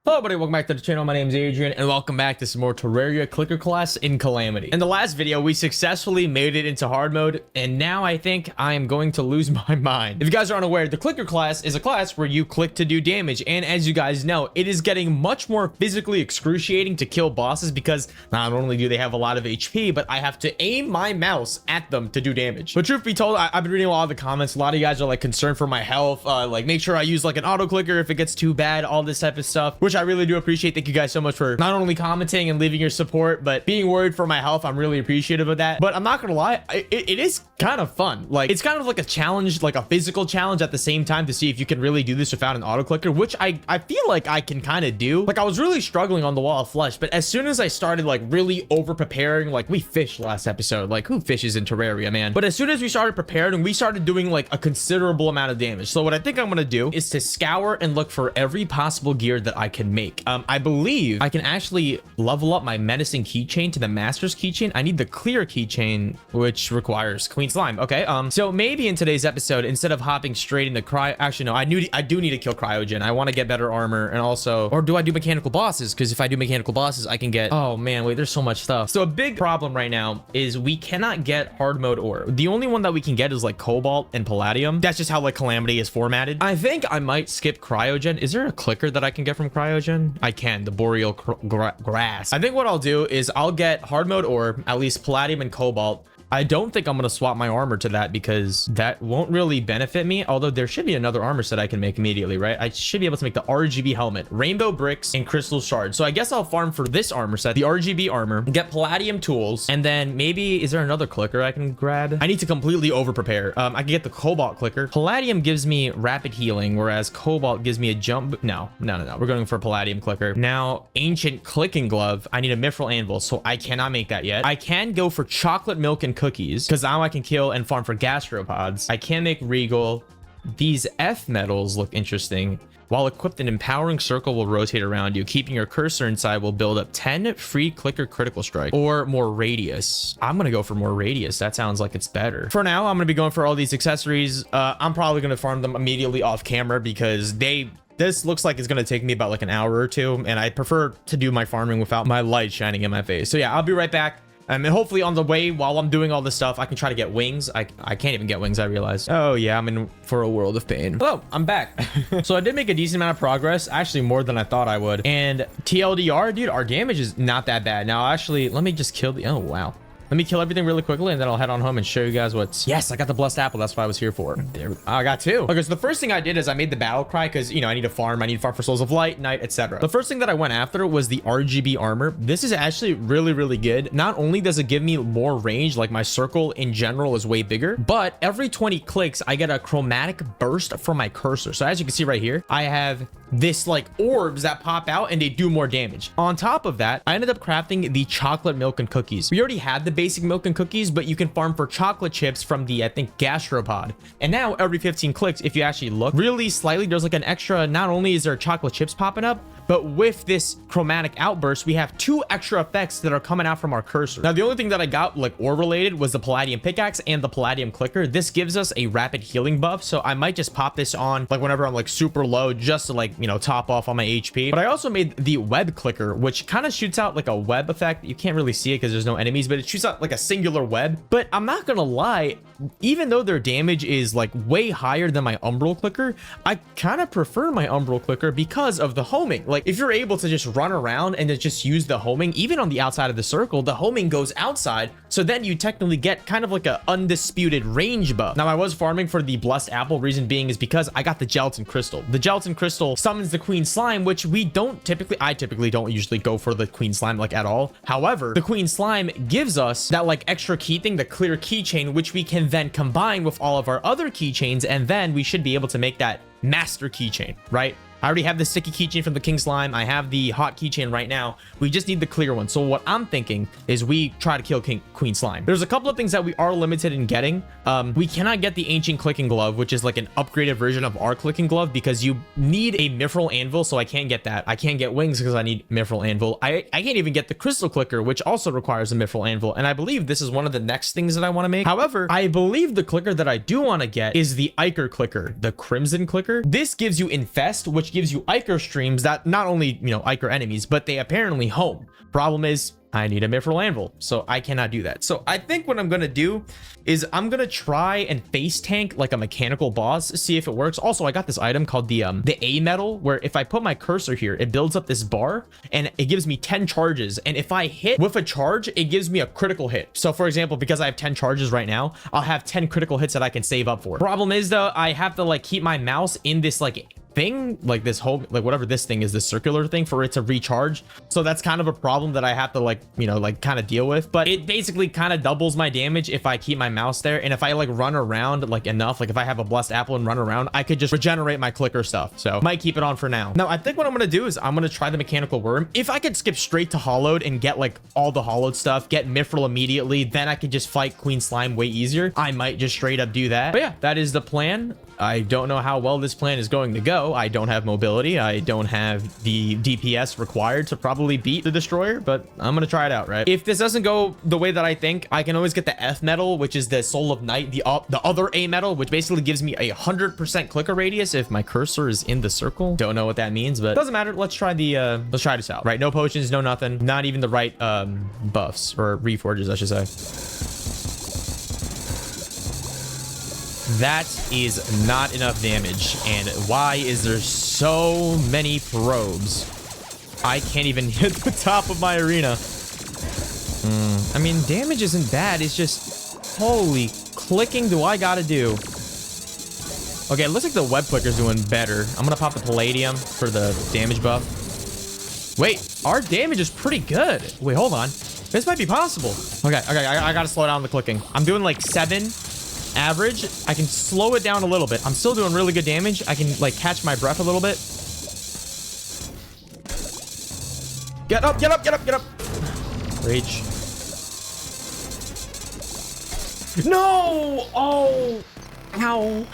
Hello everybody, welcome back to the channel. My name is Adrian and welcome back to some more Terraria Clicker Class in Calamity. In the last video, we successfully made it into hard mode and now I think I am going to lose my mind. If you guys are unaware, the Clicker Class is a class where you click to do damage, and as you guys know, it is getting much more physically excruciating to kill bosses because not only do they have a lot of HP, but I have to aim my mouse at them to do damage. But truth be told, I've been reading a lot of the comments. A lot of you guys are like concerned for my health, like make sure I use like an auto clicker if it gets too bad, all this type of stuff, which I really do appreciate. Thank you guys so much for not only commenting and leaving your support, but being worried for my health. I'm really appreciative of that. But I'm not gonna lie, it is kind of fun. Like, it's kind of like a challenge, like a physical challenge at the same time to see if you can really do this without an auto clicker, which I feel like I can kind of do. Like, I was really struggling on the wall of flesh, but as soon as I started like really over preparing, like we fished last episode, like who fishes in Terraria, man? But as soon as we started preparing, we started doing like a considerable amount of damage. So what I think I'm gonna do is to scour and look for every possible gear that I can make. I believe I can actually level up my menacing keychain to the master's keychain. I need the clear keychain, which requires queen slime. Okay, so maybe in today's episode, instead of hopping straight into actually no, I do need to kill cryogen. I want to get better armor, and also, or do I do mechanical bosses? Because if I do mechanical bosses, I can get, oh man, wait, there's so much stuff. So a big problem right now is we cannot get hard mode ore. The only one that we can get is like cobalt and palladium. That's just how like Calamity is formatted. I think I might skip cryogen. Is there a clicker that I can get from cryogen? I can, the boreal grass. I think what I'll do is I'll get hard mode ore, at least palladium and cobalt. I don't think I'm going to swap my armor to that because that won't really benefit me. Although there should be another armor set I can make immediately, right? I should be able to make the RGB helmet, rainbow bricks, and crystal shards. So I guess I'll farm for this armor set, the RGB armor, get palladium tools, and then maybe, is there another clicker I can grab? I need to completely over prepare. I can get the cobalt clicker. Palladium gives me rapid healing, whereas cobalt gives me a jump. No. We're going for palladium clicker. Now, ancient clicking glove. I need a mithril anvil, so I cannot make that yet. I can go for chocolate milk and cookies because now I can kill and farm for gastropods. I can make regal. These F metals look interesting. While equipped, an empowering circle will rotate around you. Keeping your cursor inside will build up 10 free clicker critical strike or more radius. I'm gonna go for more radius. That sounds like it's better. For now, I'm gonna be going for all these accessories. I'm probably gonna farm them immediately off camera because this looks like it's going to take me about like an hour or two, and I prefer to do my farming without my light shining in my face. So yeah, I'll be right back. And hopefully on the way, while I'm doing all this stuff, I can try to get wings. I can't even get wings, I realized. Oh yeah, I'm in for a world of pain. Hello, I'm back. So I did make a decent amount of progress, actually more than I thought I would. And TLDR, dude, our damage is not that bad. Now, actually, let me just kill the, oh wow. Let me kill everything really quickly, and then I'll head on home and show you guys what's... Yes, I got the blessed apple. That's what I was here for. There, I got two. Okay, so the first thing I did is I made the battle cry because, you know, I need to farm. I need to farm for souls of light, night, etc. The first thing that I went after was the RGB armor. This is actually really, really good. Not only does it give me more range, like my circle in general is way bigger, but every 20 clicks, I get a chromatic burst from my cursor. So as you can see right here, I have this like orbs that pop out and they do more damage. On top of that, I ended up crafting the chocolate milk and cookies. We already had the basic milk and cookies, but you can farm for chocolate chips from the, I think, gastropod. And now every 15 clicks, if you actually look really slightly, there's like an extra, not only is there chocolate chips popping up, but with this chromatic outburst, we have 2 extra effects that are coming out from our cursor. Now, the only thing that I got like ore related was the palladium pickaxe and the palladium clicker. This gives us a rapid healing buff. So I might just pop this on like whenever I'm like super low, just to like, you know, top off on my HP. But I also made the web clicker, which kind of shoots out like a web effect. You can't really see it because there's no enemies, but it shoots out like a singular web. But I'm not gonna lie, even though their damage is like way higher than my umbral clicker, I kind of prefer my umbral clicker because of the homing. Like, if you're able to just run around and just use the homing, even on the outside of the circle, the homing goes outside. So then you technically get kind of like a undisputed range buff. Now, I was farming for the blessed apple. Reason being is because I got the gelatin crystal. The gelatin crystal summons the queen slime, which I typically don't usually go for the queen slime like at all. However, the queen slime gives us that like extra key thing, the clear keychain, which we can then combine with all of our other keychains, and then we should be able to make that master keychain, right? I already have the sticky keychain from the king slime. I have the hot keychain right now. We just need the clear one. So what I'm thinking is we try to kill queen slime. There's a couple of things that we are limited in getting. We cannot get the ancient clicking glove, which is like an upgraded version of our clicking glove, because you need a mithril anvil. So I can't get that. I can't get wings because I need mithril anvil. I can't even get the crystal clicker, which also requires a mithril anvil. And I believe this is one of the next things that I want to make. However, I believe the clicker that I do want to get is the ichor clicker, the crimson clicker. This gives you infest, which which gives you Ichor streams that not only, you know, Ichor enemies, but they apparently home. Problem is, I need a Mithril Anvil, so I cannot do that. So I think what I'm gonna do is I'm gonna try and face tank like a mechanical boss, see if it works. Also, I got this item called the A metal, where if I put my cursor here, it builds up this bar and it gives me 10 charges. And if I hit with a charge, it gives me a critical hit. So for example, because I have 10 charges right now, I'll have 10 critical hits that I can save up for. Problem is though, I have to like keep my mouse in this like thing, like this whole, like whatever this thing is, this circular thing, for it to recharge. So that's kind of a problem that I have to like, you know, like kind of deal with. But it basically kind of doubles my damage if I keep my mouse there. And if I like run around like enough, like if I have a blessed apple and run around, I could just regenerate my clicker stuff. So might keep it on for now. Now I think what I'm gonna do is I'm gonna try the mechanical worm. If I could skip straight to hollowed and get like all the hollowed stuff, get mithril immediately, then I could just fight Queen Slime way easier. I might just straight up do that. But yeah, that is the plan. I don't know how well this plan is going to go. I don't have mobility. I don't have the DPS required to probably beat the destroyer, but I'm gonna try it out, right? If this doesn't go the way that I think, I can always get the F metal, which is the Soul of Night, the other A metal, which basically gives me a 100% clicker radius if my cursor is in the circle. Don't know what that means, but doesn't matter. Let's try this out, right? No potions, no nothing, not even the right buffs or reforges, I should say. That is not enough damage. And why is there so many probes? I can't even hit the top of my arena. I mean, damage isn't bad. It's just, holy clicking do I gotta do? Okay, it looks like the web clicker's doing better. I'm gonna pop the palladium for the damage buff. Wait, our damage is pretty good. Wait, hold on. This might be possible. Okay, I gotta slow down the clicking. I'm doing like 7 average. I can slow it down a little bit. I'm still doing really good damage. I can like catch my breath a little bit. Get up, get up, get up, get up. Rage. No! Oh! Ow.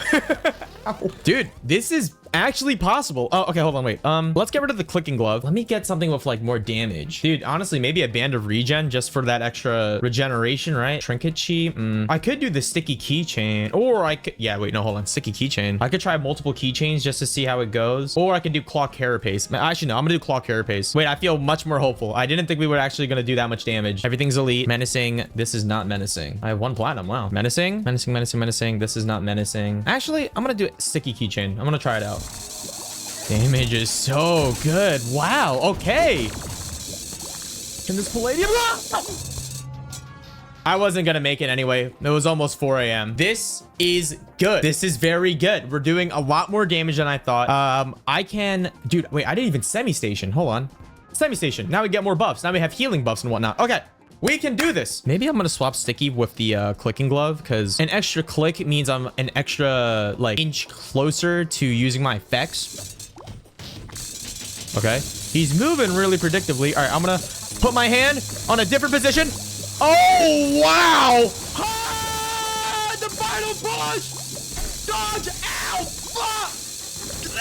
Ow. Dude, this is actually possible. Oh, okay, hold on, wait. Let's get rid of the clicking glove. Let me get something with like more damage. Dude, honestly, maybe a band of regen just for that extra regeneration, right? Trinket chi. I could do the sticky keychain, or I could, yeah, wait, no, hold on. Sticky keychain. I could try multiple keychains just to see how it goes, or I could do claw carapace. Actually, no, I'm gonna do claw carapace. Wait, I feel much more hopeful. I didn't think we were actually gonna do that much damage. Everything's elite. Menacing. This is not menacing. I have 1 platinum. Wow. Menacing, menacing, menacing, menacing. This is not menacing. Actually, I'm gonna do sticky keychain. I'm gonna try it out. Damage is so good. Wow. Okay. Can this palladium? I wasn't gonna make it anyway. It was almost 4 a.m. This is good. This is very good. We're doing a lot more damage than I thought. I can, dude, wait, I didn't even semi-station. Hold on. Semi-station. Now we get more buffs. Now we have healing buffs and whatnot. Okay. We can do this. Maybe I'm gonna swap sticky with the clicking glove, because an extra click means I'm an extra like inch closer to using my effects. Okay, he's moving really predictably. All right, I'm gonna put my hand on a different position. Oh wow! Ah, the final push! Dodge! Ow! Fuck!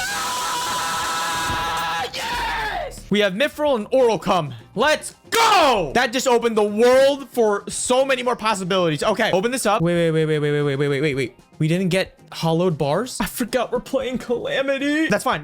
Ah, yes! We have mithril and oral cum. Let's go! That just opened the world for so many more possibilities. Okay, open this up. Wait. We didn't get hollowed bars? I forgot we're playing Calamity. That's fine.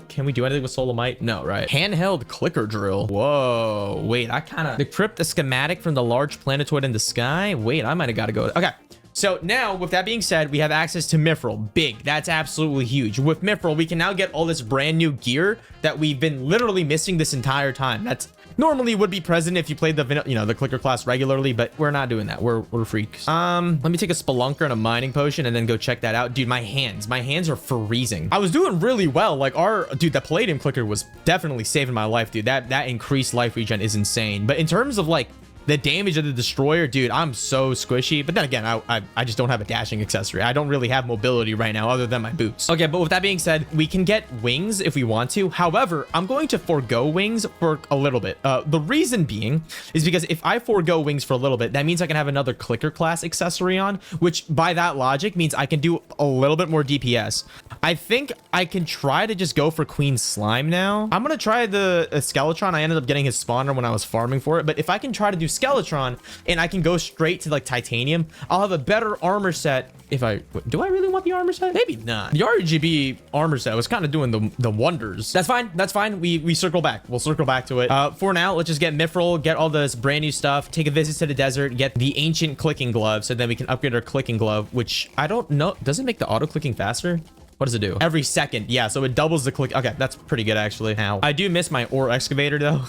Can we do anything with Solamite? No, right? Handheld clicker drill. Whoa, wait, I kind of decrypt the schematic from the large planetoid in the sky. Wait, I might have got to go. Okay. So now, with that being said, we have access to Mithril. Big. That's absolutely huge. With Mithril, we can now get all this brand new gear that we've been literally missing this entire time. That's normally would be present if you played the, you know, the clicker class regularly, but we're not doing that. We're freaks. Let me take a spelunker and a mining potion and then go check that out. Dude, my hands are freezing. I was doing really well. Like dude, that palladium clicker was definitely saving my life, dude. That increased life regen is insane. But in terms of like the damage of the destroyer, dude, I'm so squishy. But then again, I just don't have a dashing accessory. I don't really have mobility right now other than my boots. Okay, but with that being said, we can get wings if we want to. However, I'm going to forego wings for a little bit. The reason being is because if I forego wings for a little bit, that means I can have another clicker class accessory on, which by that logic means I can do a little bit more DPS. I think I can try to just go for Queen Slime now. I'm gonna try the Skeletron. I ended up getting his spawner when I was farming for it, but if I can try to do Skeletron and I can go straight to like titanium, I'll have a better armor set do I really want the armor set? Maybe not. The RGB armor set was kind of doing the wonders. That's fine. That's fine. We circle back. We'll circle back to it. For now, let's just get Mithril, get all this brand new stuff, take a visit to the desert, get the ancient clicking glove, so then we can upgrade our clicking glove, which I don't know. Does it make the auto clicking faster? What does it do? Every second. Yeah, so it doubles the click. Okay, that's pretty good, actually. Ow. I do miss my ore excavator, though.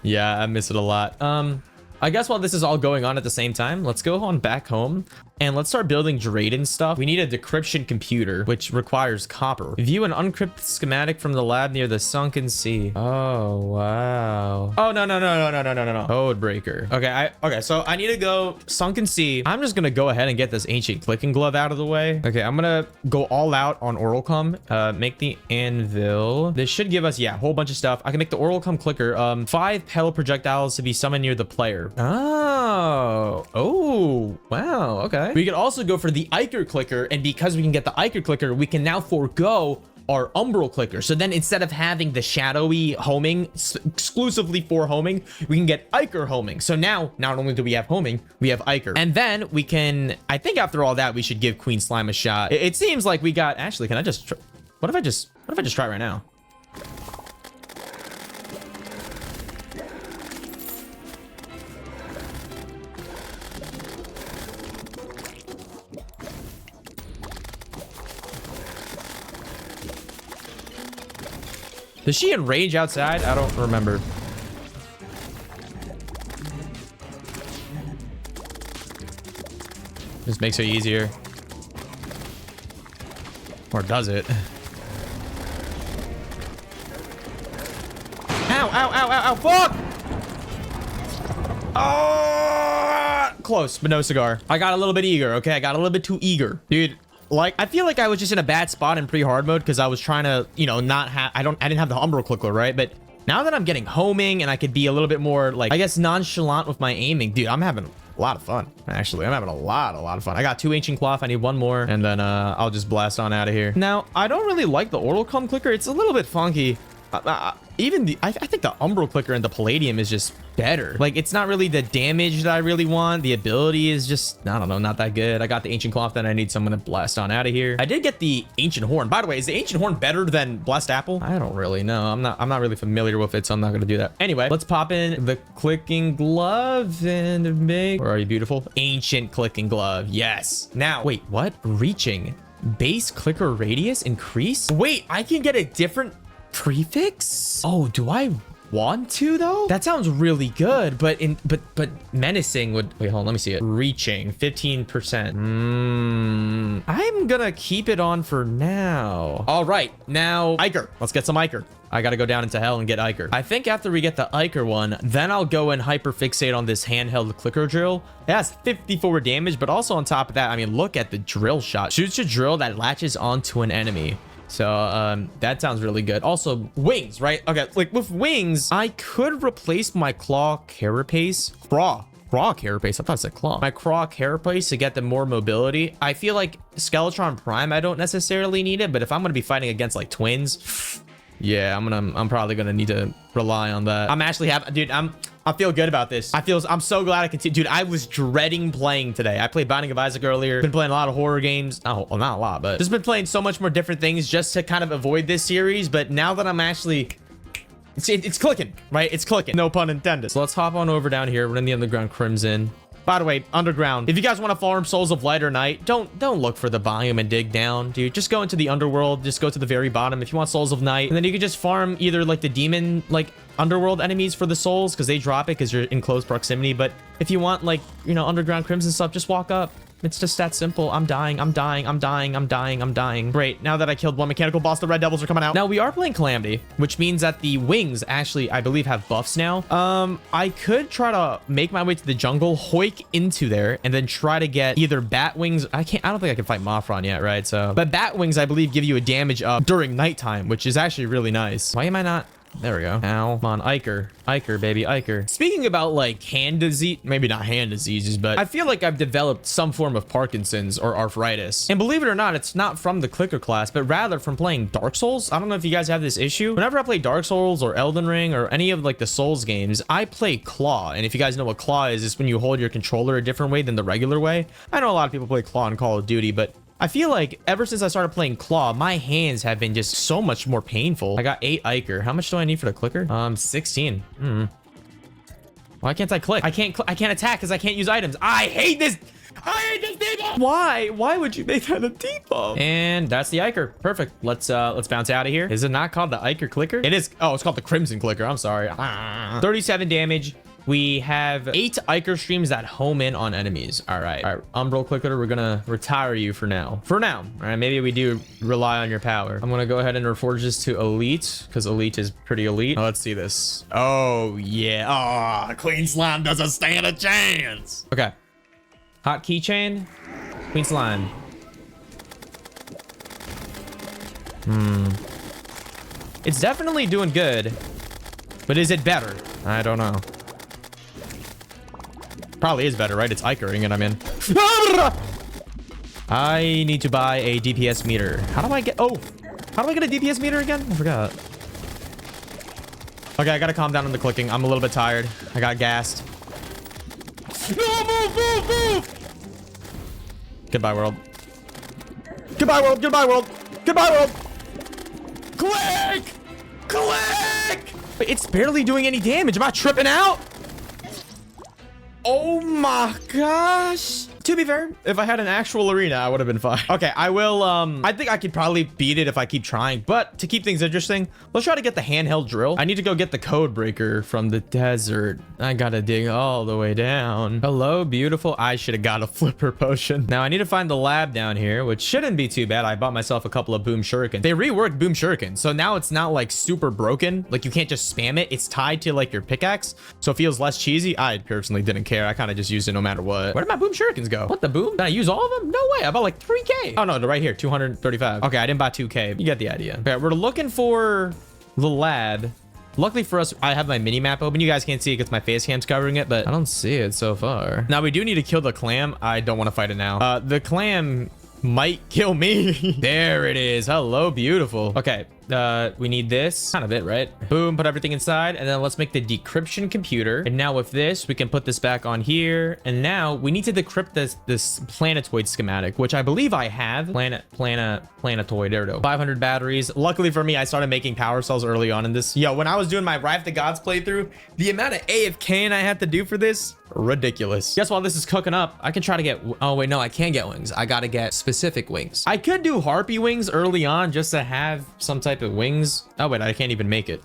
Yeah, I miss it a lot. I guess while this is all going on at the same time, let's go on back home and let's start building Drayden stuff. We need a decryption computer, which requires copper. View an uncrypted schematic from the lab near the sunken sea. Oh, wow. Oh, no. Code breaker. Okay, so I need to go sunken sea. I'm just gonna go ahead and get this ancient clicking glove out of the way. Okay, I'm gonna go all out on Oralcom. Make the anvil. This should give us, yeah, a whole bunch of stuff. I can make the Oralcom clicker. 5 pale projectiles to be summoned near the player. Oh, wow, okay. We could also go for the Iker clicker, and because we can get the Iker clicker, we can now forego our umbral clicker. So then instead of having the shadowy homing exclusively for homing, we can get Iker homing. So now not only do we have homing, we have Iker. And then we can, I think after all that, we should give Queen Slime a shot. It seems like we got, actually, can I just, what if I just try it right now? Does she enrage outside? I don't remember. Just makes it easier. Or does it? Ow, fuck! Oh, close, but no cigar. I got a little bit eager, okay? I got a little bit too eager. Dude, like, I feel like I was just in a bad spot in pre-hard mode because I was trying to, you know, not have, I didn't have the umbral clicker, right? But now that I'm getting homing and I could be a little bit more, like, I guess nonchalant with my aiming, dude, I'm having a lot of fun, actually. I'm having a lot of fun. I got 2 ancient cloth. I need 1 more, and then I'll just blast on out of here. Now, I don't really like the Oralcom clicker. It's a little bit funky. Even the, I think the umbral clicker and the palladium is just better. Like, it's not really the damage that I really want. The ability is just, I don't know, not that good. I got the ancient cloth, then I need someone to blast on out of here. I did get the ancient horn. By the way, is the ancient horn better than blessed apple? I don't really know. I'm not really familiar with it, so I'm not gonna do that. Anyway, let's pop in the clicking glove and make, where are you, beautiful? Ancient clicking glove. Yes. Now, wait, what? Reaching. Base clicker radius increase? Wait, I can get a different prefix? Oh, do I want to though? That sounds really good, but menacing would, wait, hold on, let me see it. Reaching 15%. I'm gonna keep it on for now. All right, now Iker. Let's get some Iker. I gotta go down into hell and get Iker. I think after we get the Iker one, then I'll go and hyperfixate on this handheld clicker drill. It has 54 damage, but also on top of that, I mean, look at the drill shot. Shoots a drill that latches onto an enemy. So that sounds really good. Also, wings, right? Okay, like with wings, I could replace my claw carapace. Craw carapace. I thought it said claw. My craw carapace to get them more mobility. I feel like Skeletron Prime, I don't necessarily need it, but if I'm gonna be fighting against like twins, yeah, I'm probably gonna need to rely on that. I'm actually dude, I feel good about this. I'm so glad I continue. Dude, I was dreading playing today. I played Binding of Isaac earlier. Been playing a lot of horror games. Oh, well, not a lot, but just been playing so much more different things just to kind of avoid this series. But now that I'm actually, it's clicking, right? It's clicking. No pun intended. So let's hop on over down here. We're in the Underground Crimson. By the way, underground, if you guys want to farm Souls of Light or Night, don't look for the biome and dig down, dude. Just go into the underworld. Just go to the very bottom if you want Souls of Night. And then you can just farm either like the demon, like underworld enemies for the souls, because they drop it because you're in close proximity. But if you want, like, you know, Underground Crimson stuff, just walk up. It's just that simple. I'm dying. Great. Now that I killed one mechanical boss, the red devils are coming out. Now we are playing Calamity, which means that the wings actually, I believe, have buffs now. I could try to make my way to the jungle, hoik into there, and then try to get either bat wings. I don't think I can fight Mothron yet, right? So, but bat wings, I believe, give you a damage up during nighttime, which is actually really nice. Why am I not There we go. Ow. Come on, Iker. Iker, baby, Iker. Speaking about like hand disease, maybe not hand diseases, but I feel like I've developed some form of Parkinson's or arthritis. And believe it or not, it's not from the clicker class, but rather from playing Dark Souls. I don't know if you guys have this issue. Whenever I play Dark Souls or Elden Ring or any of like the Souls games, I play claw. And if you guys know what claw is, it's when you hold your controller a different way than the regular way. I know a lot of people play claw in Call of Duty, but I feel like ever since I started playing claw, my hands have been just so much more painful. I got 8 Iker. How much do I need for the clicker? 16. Why can't I click? I can't attack because I can't use items. I hate this debuff. Why would you make that a debuff? And that's the Iker. Perfect. Let's bounce out of here. Is it not called the Iker clicker? It is. Oh, it's called the Crimson clicker. I'm sorry. 37 damage. We have 8 Iker streams that home in on enemies. All right. Umbral clicker, we're gonna retire you for now. All right, maybe we do rely on your power. I'm gonna go ahead and reforge this to elite because elite is pretty elite. Let's see this. Oh yeah. Oh, Queen Slime doesn't stand a chance. Okay. Hot keychain. Queen Slime. It's definitely doing good, but is it better? I don't know. Probably is better, right? It's Ikering and I'm in. I need to buy a DPS meter. How do I get a DPS meter again? I forgot. Okay, I gotta calm down on the clicking. I'm a little bit tired. I got gassed. No, move! Goodbye, world. Goodbye, world. Click! Wait, it's barely doing any damage. Am I tripping out? Oh my gosh. To be fair, if I had an actual arena, I would have been fine. Okay, I will, I think I could probably beat it if I keep trying, but to keep things interesting, let's try to get the handheld drill. I need to go get the code breaker from the desert. I gotta dig all the way down. Hello, beautiful. I should have got a flipper potion. Now I need to find the lab down here, which shouldn't be too bad. I bought myself a couple of boom shurikens. They reworked boom shuriken, so now it's not like super broken. Like you can't just spam it. It's tied to like your pickaxe, so it feels less cheesy. I personally didn't care. I kind of just used it no matter what. Where did my boom shurikens go? What the boom? Did I use all of them? No way. I bought like 3K. Oh no, they're right here. 235. Okay, I didn't buy 2K. You get the idea. Okay, we're looking for the lab. Luckily for us, I have my mini map open. You guys can't see it because my face cam's covering it, but I don't see it so far. Now we do need to kill the clam. I don't want to fight it now. The clam might kill me. There it is. Hello, beautiful. Okay. We need this kind of it, right? Boom, put everything inside, and then let's make the decryption computer. And now with this, we can put this back on here. And now we need to decrypt this planetoid schematic, which I believe I have. Planetoid. There we go. 500 batteries. Luckily for me, I started making power cells early on in this. Yo, when I was doing my Wrath of the Gods playthrough, the amount of AFKing I had to do for this, ridiculous. Guess while this is cooking up, I can try to get, oh wait, no, I can't get wings. I gotta get specific wings. I could do harpy wings early on just to have some type of wings. Oh wait, I can't even make it.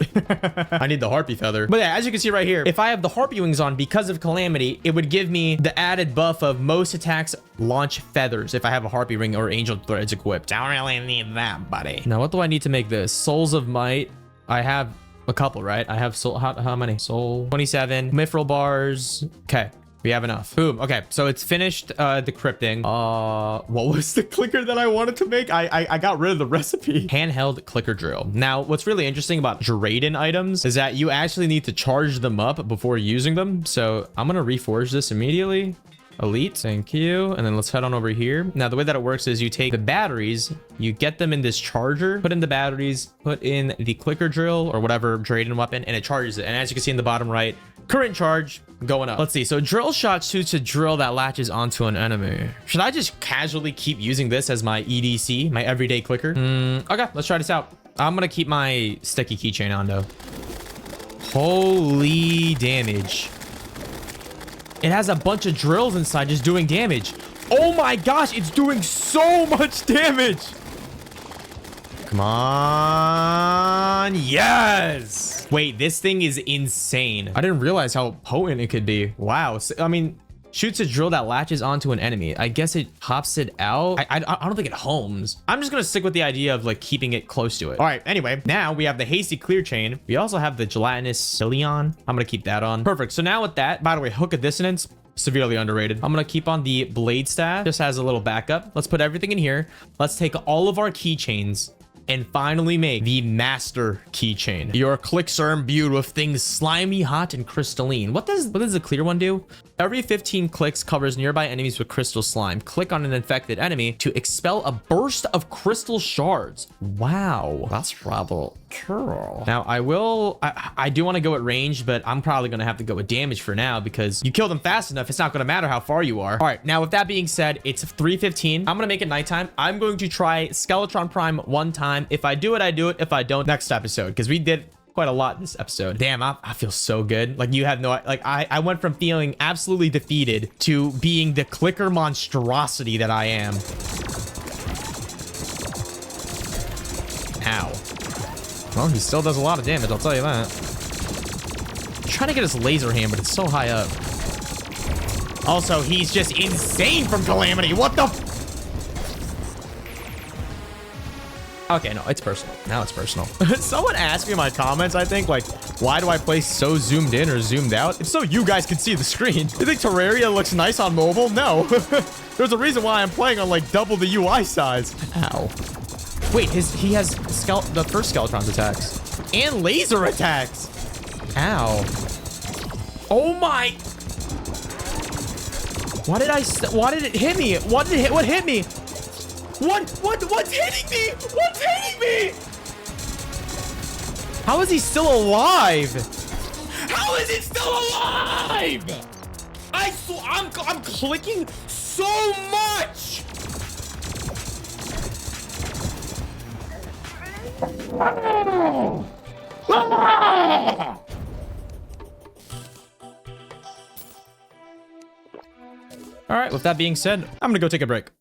I need the harpy feather. But yeah, as you can see right here, if I have the harpy wings on because of Calamity, it would give me the added buff of most attacks launch feathers if I have a harpy ring or angel threads equipped. Don't really need that, buddy. Now what do I need to make this? Souls of might. I have a couple, right? I have soul. How many? Soul 27 mithril bars. Okay, we have enough. Boom. Okay, so it's finished decrypting. What was the clicker that I wanted to make? I got rid of the recipe. Handheld clicker drill. Now what's really interesting about Drayden items is that you actually need to charge them up before using them. So I'm gonna reforge this immediately. Elite, thank you. And then let's head on over here. Now the way that it works is you take the batteries, you get them in this charger, put in the batteries, put in the clicker drill or whatever Drayden weapon, and it charges it. And as you can see in the bottom right, current charge going up. Let's see. So drill shot shoots a drill that latches onto an enemy. Should I just casually keep using this as my EDC, my everyday clicker? Okay, let's try this out. I'm gonna keep my sticky keychain on though. Holy damage. It has a bunch of drills inside just doing damage. Oh my gosh, it's doing so much damage. Come on. Yes. Wait, this thing is insane. I didn't realize how potent it could be. Wow. I mean, shoots a drill that latches onto an enemy. I guess it pops it out. I don't think it homes. I'm just gonna stick with the idea of like keeping it close to it. All right, anyway, now we have the hasty clear chain. We also have the gelatinous Cilion. I'm gonna keep that on. Perfect. So now with that, by the way, hook of dissonance, severely underrated. I'm gonna keep on the blade staff just as a little backup. Let's put everything in here. Let's take all of our keychains and finally make the master keychain. Your clicks are imbued with things slimy, hot, and crystalline. What does the clear one do? Every 15 clicks covers nearby enemies with crystal slime. Click on an infected enemy to expel a burst of crystal shards. Wow, that's rather cool. Now I do want to go at range, but I'm probably gonna have to go with damage for now because you kill them fast enough, it's not gonna matter how far you are. All right, now with that being said, it's 3:15. I'm gonna make it nighttime. I'm going to try Skeletron Prime one time. If I do it, I do it. If I don't, next episode, because we did quite a lot this episode. Damn, I feel so good. Like, you have no, like, I went from feeling absolutely defeated to being the clicker monstrosity that I am. Ow. Well, he still does a lot of damage, I'll tell you that. I'm trying to get his laser hand, but it's so high up. Also, he's just insane from Calamity. What the? Okay, no, it's personal. Now it's personal. Someone asked me in my comments, I think, like, why do I play so zoomed in or zoomed out? It's so you guys can see the screen. You think Terraria looks nice on mobile? No. There's a reason why I'm playing on, like, double the UI size. Ow. Wait, he has the first Skeletron's attacks. And laser attacks. Ow. Oh my. Why did it hit me? What hit me? What's hitting me? What's hitting me? How is he still alive? How is it still alive? I'm clicking so much. All right, with that being said, I'm gonna go take a break.